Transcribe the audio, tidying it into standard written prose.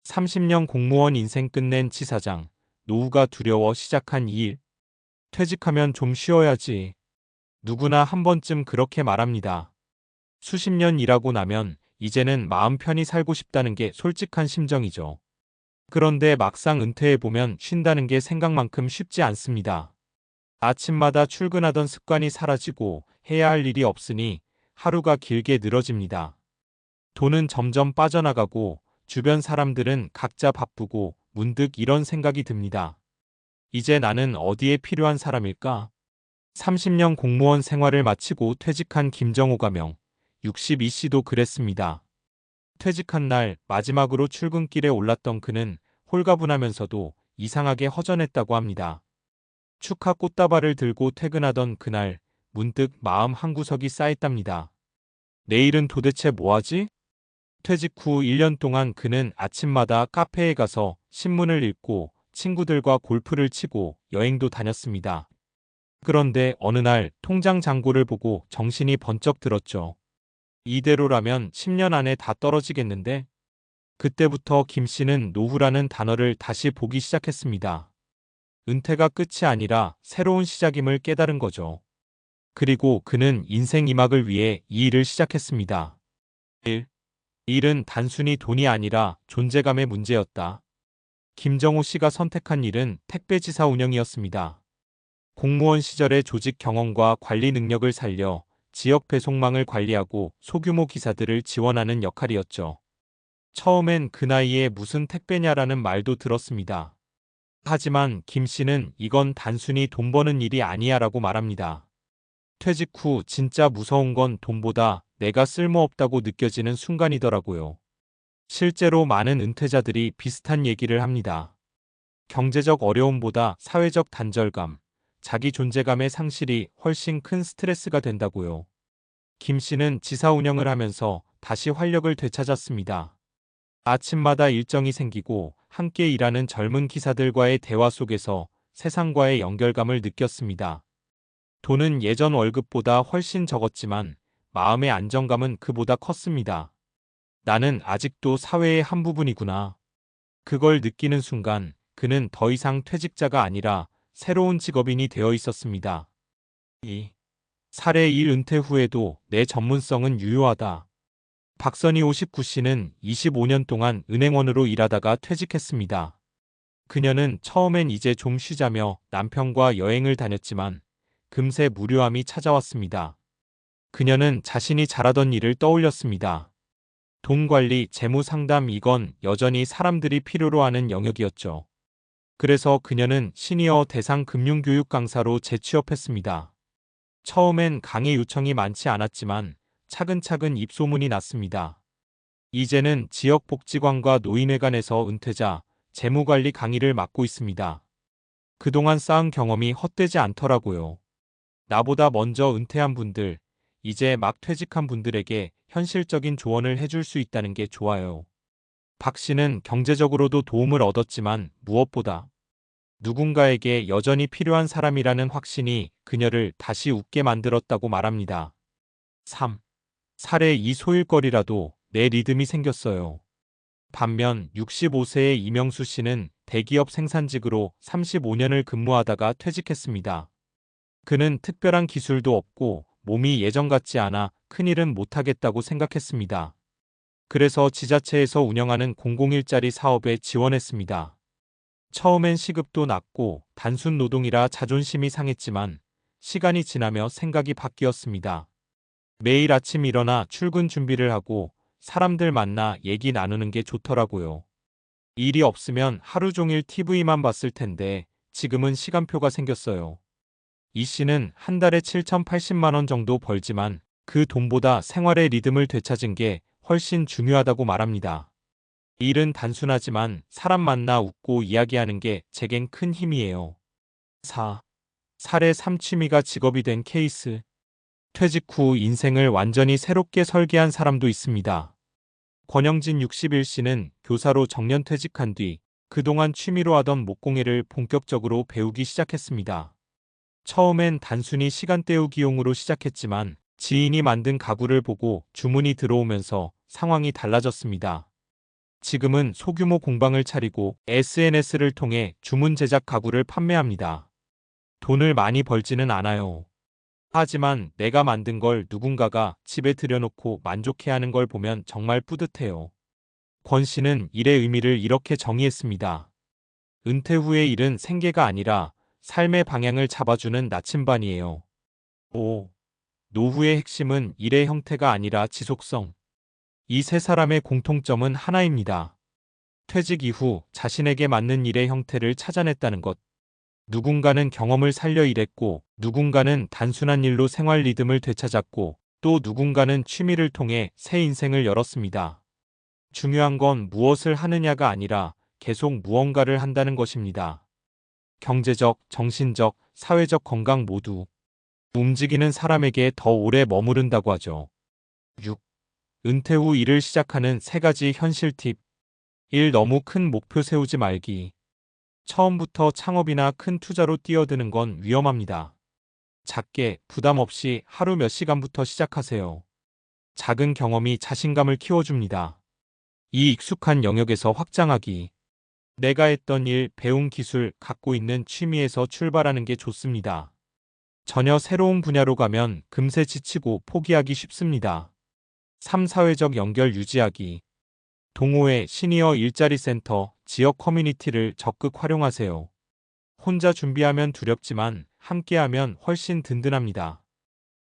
30년 공무원 인생 끝낸 지사장, 노후가 두려워 시작한 이 일. 퇴직하면 좀 쉬어야지. 누구나 한 번쯤 그렇게 말합니다. 수십 년 일하고 나면 이제는 마음 편히 살고 싶다는 게 솔직한 심정이죠. 그런데 막상 은퇴해보면 쉰다는 게 생각만큼 쉽지 않습니다. 아침마다 출근하던 습관이 사라지고 해야 할 일이 없으니 하루가 길게 늘어집니다. 돈은 점점 빠져나가고 주변 사람들은 각자 바쁘고 문득 이런 생각이 듭니다. 이제 나는 어디에 필요한 사람일까? 30년 공무원 생활을 마치고 퇴직한 김정호 가명, 62씨도 그랬습니다. 퇴직한 날 마지막으로 출근길에 올랐던 그는 홀가분하면서도 이상하게 허전했다고 합니다. 축하 꽃다발을 들고 퇴근하던 그날 문득 마음 한구석이 쌓였답니다. 내일은 도대체 뭐하지? 퇴직 후 1년 동안 그는 아침마다 카페에 가서 신문을 읽고 친구들과 골프를 치고 여행도 다녔습니다. 그런데 어느 날 통장 잔고를 보고 정신이 번쩍 들었죠. 이대로라면 10년 안에 다 떨어지겠는데? 그때부터 김 씨는 노후라는 단어를 다시 보기 시작했습니다. 은퇴가 끝이 아니라 새로운 시작임을 깨달은 거죠. 그리고 그는 인생 2막을 위해 이 일을 시작했습니다. 1. 일은 단순히 돈이 아니라 존재감의 문제였다. 김정호 씨가 선택한 일은 택배지사 운영이었습니다. 공무원 시절의 조직 경험과 관리 능력을 살려 지역 배송망을 관리하고 소규모 기사들을 지원하는 역할이었죠. 처음엔 그 나이에 무슨 택배냐라는 말도 들었습니다. 하지만 김 씨는 이건 단순히 돈 버는 일이 아니야라고 말합니다. 퇴직 후 진짜 무서운 건 돈보다 내가 쓸모없다고 느껴지는 순간이더라고요. 실제로 많은 은퇴자들이 비슷한 얘기를 합니다. 경제적 어려움보다 사회적 단절감, 자기 존재감의 상실이 훨씬 큰 스트레스가 된다고요. 김 씨는 지사 운영을 하면서 다시 활력을 되찾았습니다. 아침마다 일정이 생기고 함께 일하는 젊은 기사들과의 대화 속에서 세상과의 연결감을 느꼈습니다. 돈은 예전 월급보다 훨씬 적었지만 마음의 안정감은 그보다 컸습니다. 나는 아직도 사회의 한 부분이구나. 그걸 느끼는 순간 그는 더 이상 퇴직자가 아니라 새로운 직업인이 되어 있었습니다. 2. 사례 1 은퇴 후에도 내 전문성은 유효하다. 박선희 59씨는 25년 동안 은행원으로 일하다가 퇴직했습니다. 그녀는 처음엔 이제 좀 쉬자며 남편과 여행을 다녔지만 금세 무료함이 찾아왔습니다. 그녀는 자신이 잘하던 일을 떠올렸습니다. 돈 관리, 재무 상담 이건 여전히 사람들이 필요로 하는 영역이었죠. 그래서 그녀는 시니어 대상 금융교육 강사로 재취업했습니다. 처음엔 강의 요청이 많지 않았지만 차근차근 입소문이 났습니다. 이제는 지역복지관과 노인회관에서 은퇴자, 재무관리 강의를 맡고 있습니다. 그동안 쌓은 경험이 헛되지 않더라고요. 나보다 먼저 은퇴한 분들, 이제 막 퇴직한 분들에게 현실적인 조언을 해줄 수 있다는 게 좋아요. 박 씨는 경제적으로도 도움을 얻었지만 무엇보다 누군가에게 여전히 필요한 사람이라는 확신이 그녀를 다시 웃게 만들었다고 말합니다. 3. 사례 2 소일거리라도 내 리듬이 생겼어요. 반면 65세의 이명수 씨는 대기업 생산직으로 35년을 근무하다가 퇴직했습니다. 그는 특별한 기술도 없고 몸이 예전 같지 않아 큰일은 못하겠다고 생각했습니다. 그래서 지자체에서 운영하는 공공일자리 사업에 지원했습니다. 처음엔 시급도 낮고 단순 노동이라 자존심이 상했지만 시간이 지나며 생각이 바뀌었습니다. 매일 아침 일어나 출근 준비를 하고 사람들 만나 얘기 나누는 게 좋더라고요. 일이 없으면 하루 종일 TV만 봤을 텐데 지금은 시간표가 생겼어요. 이 씨는 한 달에 7,080만 원 정도 벌지만 그 돈보다 생활의 리듬을 되찾은 게 훨씬 중요하다고 말합니다. 일은 단순하지만 사람 만나 웃고 이야기하는 게 제겐 큰 힘이에요. 4. 사례 3 취미가 직업이 된 케이스. 퇴직 후 인생을 완전히 새롭게 설계한 사람도 있습니다. 권영진 61씨는 교사로 정년퇴직한 뒤 그동안 취미로 하던 목공예를 본격적으로 배우기 시작했습니다. 처음엔 단순히 시간 때우기용으로 시작했지만 지인이 만든 가구를 보고 주문이 들어오면서 상황이 달라졌습니다. 지금은 소규모 공방을 차리고 SNS를 통해 주문 제작 가구를 판매합니다. 돈을 많이 벌지는 않아요. 하지만 내가 만든 걸 누군가가 집에 들여놓고 만족해하는 걸 보면 정말 뿌듯해요. 권 씨는 일의 의미를 이렇게 정의했습니다. 은퇴 후의 일은 생계가 아니라 삶의 방향을 잡아주는 나침반이에요. 5. 노후의 핵심은 일의 형태가 아니라 지속성. 이 세 사람의 공통점은 하나입니다. 퇴직 이후 자신에게 맞는 일의 형태를 찾아냈다는 것. 누군가는 경험을 살려 일했고, 누군가는 단순한 일로 생활 리듬을 되찾았고, 또 누군가는 취미를 통해 새 인생을 열었습니다. 중요한 건 무엇을 하느냐가 아니라 계속 무언가를 한다는 것입니다. 경제적, 정신적, 사회적 건강 모두 움직이는 사람에게 더 오래 머무른다고 하죠. 6. 은퇴 후 일을 시작하는 3가지 현실 팁. 1. 너무 큰 목표 세우지 말기. 처음부터 창업이나 큰 투자로 뛰어드는 건 위험합니다. 작게, 부담 없이 하루 몇 시간부터 시작하세요. 작은 경험이 자신감을 키워줍니다. 이 익숙한 영역에서 확장하기. 내가 했던 일, 배운 기술, 갖고 있는 취미에서 출발하는 게 좋습니다. 전혀 새로운 분야로 가면 금세 지치고 포기하기 쉽습니다. 3. 사회적 연결 유지하기. 동호회, 시니어 일자리 센터, 지역 커뮤니티를 적극 활용하세요. 혼자 준비하면 두렵지만 함께하면 훨씬 든든합니다.